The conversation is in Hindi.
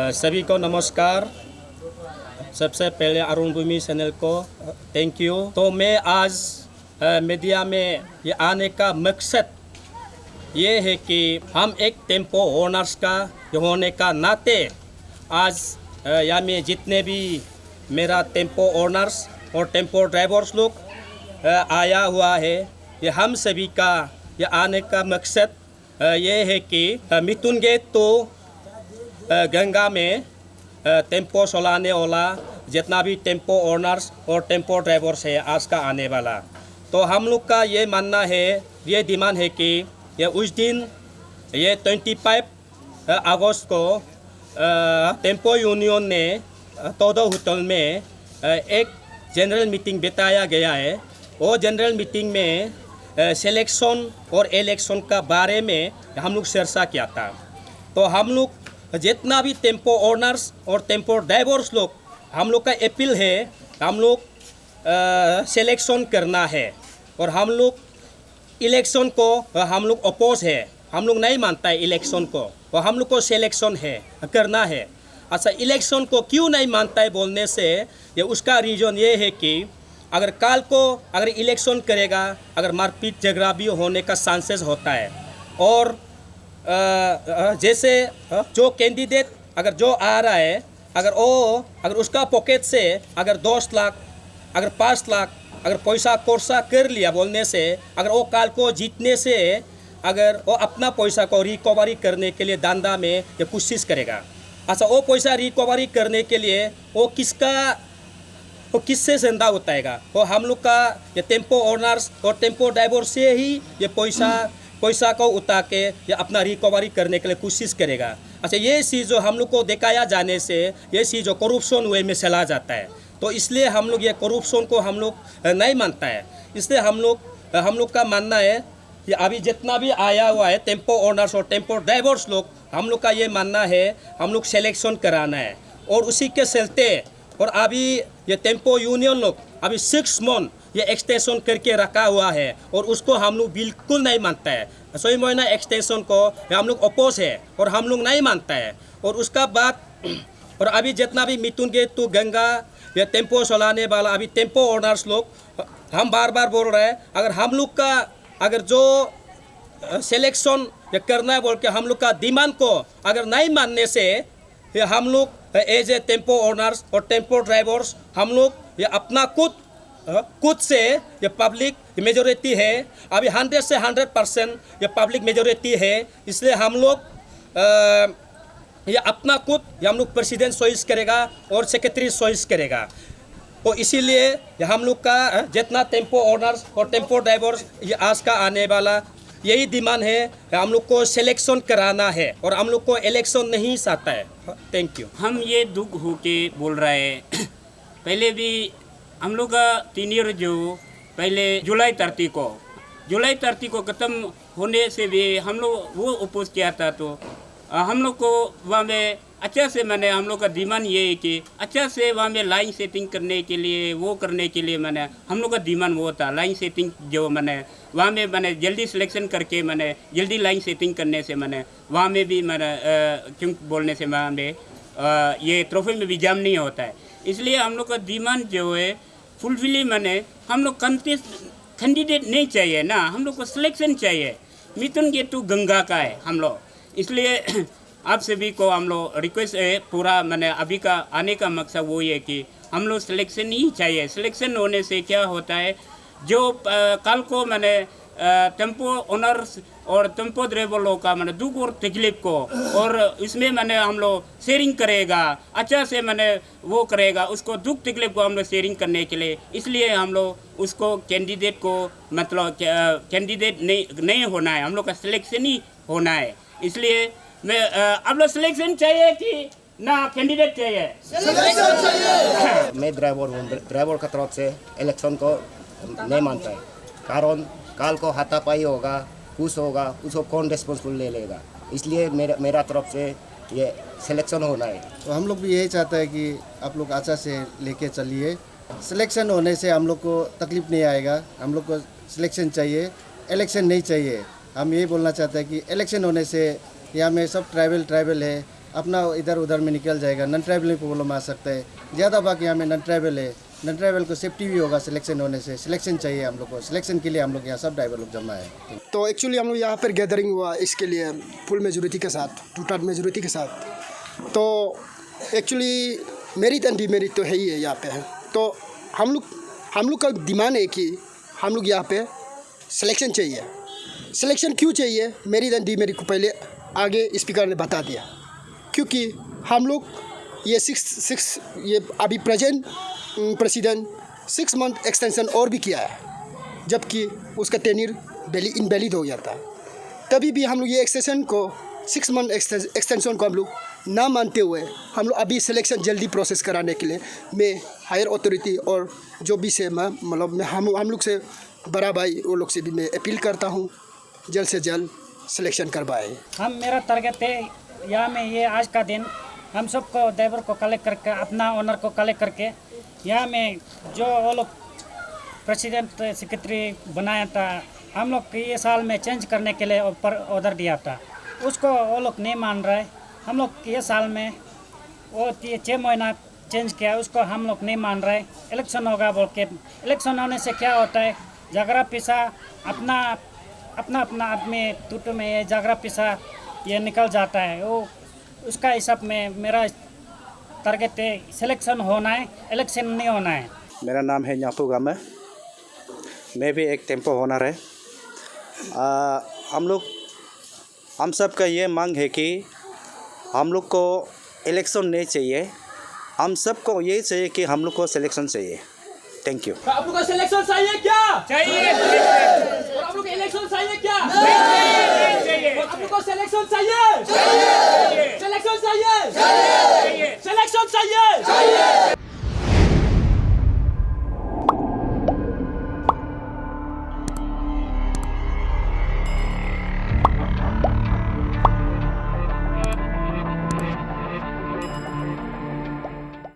सभी को नमस्कार। सबसे पहले अरुण भूमि चैनल को थैंक यू। तो मैं आज मीडिया में ये आने का मकसद ये है कि हम एक टेम्पो ओनर्स का होने का नाते आज यहाँ में जितने भी मेरा टेम्पो ओनर्स और टेम्पो ड्राइवर्स लोग आया हुआ है, ये हम सभी का ये आने का मकसद ये है कि मिथुन गेट तो गंगा में टेम्पो चलाने वाला जितना भी टेम्पो ओनर्स और टेम्पो ड्राइवर्स है आज का आने वाला। तो हम लोग का ये मानना है, ये डिमांड है कि ये उस दिन ये 25 अगस्त को टेम्पो यूनियन ने तोदो होटल में एक जनरल मीटिंग बिताया गया है। वो जनरल मीटिंग में सिलेक्शन और इलेक्शन का बारे में हम लोग चर्चा किया था। तो हम लोग जितना भी टेम्पो ओनर्स और टेम्पो ड्राइवर्स लोग, हम लोग का अपील है, हम लोग सिलेक्शन करना है और हम लोग इलेक्शन को हम लोग अपोज है, हम लोग नहीं मानता है इलेक्शन को, और हम लोग को सिलेक्शन है करना है। अच्छा, इलेक्शन को क्यों नहीं मानता है बोलने से ये उसका रीज़न ये है कि अगर कल को अगर इलेक्शन करेगा, अगर मारपीट झगड़ा भी होने का चांसेस होता है। और जैसे जो कैंडिडेट अगर जो आ रहा है, अगर उसका पॉकेट से अगर 10 लाख अगर 5 लाख अगर पैसा कोर्सा कर लिया बोलने से, अगर वो काल को जीतने से अगर वो अपना पैसा को रिकवरी करने के लिए धंधा में ये कोशिश करेगा। अच्छा, वो पैसा रिकवरी करने के लिए वो किससे धंधा उठाएगा? वो हम लोग का ये टेम्पो ओनर्स और टेम्पो ड्राइवर से ही ये पैसा को उठा के ये अपना रिकवरी करने के लिए कोशिश करेगा। अच्छा, ये चीज़ जो हम लोग को दिखाया जाने से ये चीज़ जो करप्शन वे में चला जाता है, तो इसलिए हम लोग ये करप्शन को हम लोग नहीं मानता है। इसलिए हम लोग का मानना है कि अभी जितना भी आया हुआ है टेम्पो ओनर्स और टेम्पो ड्राइवर्स लोग, हम लोग का ये मानना है हम लोग सिलेक्शन कराना है। और उसी के चलते और अभी ये टेम्पो यूनियन लोग अभी 6 मंथ ये एक्सटेंशन करके रखा हुआ है और उसको हम लोग बिल्कुल नहीं मानता है। 6 महीना एक्सटेंशन को हम लोग अपोज है और हम लोग नहीं मानता है। और उसका बाद और अभी जितना भी मिथुन गेट तो गंगा ये टेम्पो चलाने वाला अभी टेम्पो ओनर्स लोग, हम बार बार बोल रहे हैं, अगर हम लोग का अगर जो सिलेक्शन करना है बोल के हम लोग का डिमांड को अगर नहीं मानने से हम लोग एज ए टेम्पो ओनर्स और टेम्पो ड्राइवर्स हम लोग ये अपना खुद से ये पब्लिक मेजोरिटी है, अभी 100 से 100% ये पब्लिक मेजोरिटी है। इसलिए हम लोग ये अपना खुद हम लोग प्रेसिडेंट चॉइस करेगा और सेक्रेटरी चॉइस करेगा। तो इसीलिए हम लोग का जितना टेम्पो ओनर्स और टेम्पो ड्राइवर्स ये आज का आने वाला यही डिमांड है, हम लोग को सिलेक्शन कराना है और हम लोग को इलेक्शन नहीं चाहता है। Thank you. हम ये दुख हो के बोल रहे हैं पहले भी हम लोग का 3 ईयर जो पहले जुलाई 30 को ख़त्म होने से भी हम लोग वो अपोज किया था। तो हम लोग को वहाँ में अच्छा से मैंने हम लोग का डिमांड ये है कि अच्छा से वहाँ में लाइन सेटिंग करने के लिए मैंने हम लोग का डिमांड वो था लाइन सेटिंग जो मैंने वहाँ में मैंने जल्दी सिलेक्शन करके मैंने जल्दी लाइन सेटिंग करने से मैंने वहाँ में भी मैंने क्यों बोलने से वहाँ में ये ट्रॉफी में भी जाम नहीं होता है। इसलिए हम लोग का डिमांड जो है फुलफिली मैंने हम लोग कैंडिडेट नहीं चाहिए ना, हम लोग को सिलेक्शन चाहिए। मिथुन गेट तो गंगा का है हम लोग, इसलिए आप सभी को हम लोग रिक्वेस्ट है पूरा मैंने अभी का आने का मकसद वो है कि हम लोग सिलेक्शन ही चाहिए। सिलेक्शन होने से क्या होता है, जो कल को मैंने टेम्पो ओनर्स और टेम्पो ड्राइवर लोग का मैंने दुख और तकलीफ को और इसमें मैंने हम लोग शेयरिंग करेगा, अच्छा से मैंने वो करेगा, उसको दुख तकलीफ को हम लोग शेयरिंग करने के लिए, इसलिए हम लोग उसको कैंडिडेट को मतलब कैंडिडेट नहीं होना है, हम लोग का सिलेक्शन ही होना है। इसलिए मैं आप लोग सिलेक्शन चाहिए कि ना कैंडिडेट चाहिए? सिलेक्शन चाहिए। मैं ड्राइवर का तरफ से इलेक्शन को नहीं मानता है, कारण कल को हाथापाई होगा, कुछ होगा, उसको कौन रिस्पॉन्सिबल ले लेगा। इसलिए मेरा तरफ से ये सिलेक्शन होना है। तो हम लोग भी यही चाहते हैं कि आप लोग अच्छा से लेके चलिए। सिलेक्शन होने से हम लोग को तकलीफ नहीं आएगा, हम लोग को सिलेक्शन चाहिए, इलेक्शन नहीं चाहिए। हम यही बोलना चाहते हैं कि इलेक्शन होने से यहाँ में सब ट्राइबल है, अपना इधर उधर में निकल जाएगा, नॉन ट्राइबल में प्रॉब्लम आ सकता है। ज़्यादा भाग यहाँ में नॉन ट्राइबल है, नॉन ट्राइबल को सेफ्टी भी होगा सिलेक्शन होने से। सिलेक्शन चाहिए हम लोग को, सिलेक्शन के लिए हम लोग यहाँ सब ड्राइवर लोग जमा है। तो एक्चुअली हम लोग यहाँ पर गैदरिंग हुआ इसके लिए फुल मेजोरिटी के साथ, 2/3 मेजोरिटी के साथ। तो एक्चुअली मेरिट एंड डिमेरिट तो है ही है यहाँ पे। तो हम लोग का डिमांड है कि हम लोग यहाँ पे सिलेक्शन चाहिए। सिलेक्शन क्यों चाहिए, मेरिट एंड डिमेरिट को पहले आगे स्पीकर ने बता दिया। क्योंकि हम लोग ये ये अभी प्रेजेंट प्रेसिडेंट 6 मंथ एक्सटेंशन और भी किया है, जबकि उसका टेन्योर इनवैलिड हो गया था। तभी भी हम लोग ये एक्सटेंशन को 6 मंथ एक्सटेंशन को हम लोग ना मानते हुए हम लोग अभी सिलेक्शन जल्दी प्रोसेस कराने के लिए मैं हायर अथॉरिटी और जो भी से मतलब हम लोग से बड़ा भाई वो लोग से भी मैं अपील करता हूँ जल्द से जल्द सिलेक्शन करवाए। मेरा टारगेट है यहाँ में ये आज का दिन हम सबको ड्राइवर को कलेक्ट करके अपना ओनर को कलेक्ट करके यहाँ में जो वो लोग प्रेसिडेंट सेक्रेटरी बनाया था हम लोग ये साल में चेंज करने के लिए ऊपर ऑर्डर दिया था, उसको वो लोग नहीं मान रहे। हम लोग ये साल में वो 6 महीना चेंज किया, उसको हम लोग नहीं मान रहे। इलेक्शन होगा बोल के, इलेक्शन होने से क्या होता है, झगड़ा पिसा अपना आदमी टूट में ये झगड़ा पिसा ये निकल जाता है। वो उसका हिसाब में मेरा टारगेट है सिलेक्शन होना है, इलेक्शन नहीं होना है। मेरा नाम है न्यापू गामे, मैं भी एक टेम्पो ओनर है। हम सब का ये मांग है कि हम लोग को इलेक्शन नहीं चाहिए, हम सबको ये चाहिए कि हम लोग को सिलेक्शन चाहिए। Thank you. आप लोग को सिलेक्शन चाहिए क्या? चाहिए। और आप लोग को इलेक्शन चाहिए क्या? चाहिए। आप लोग को सिलेक्शन चाहिए? सिलेक्शन चाहिए?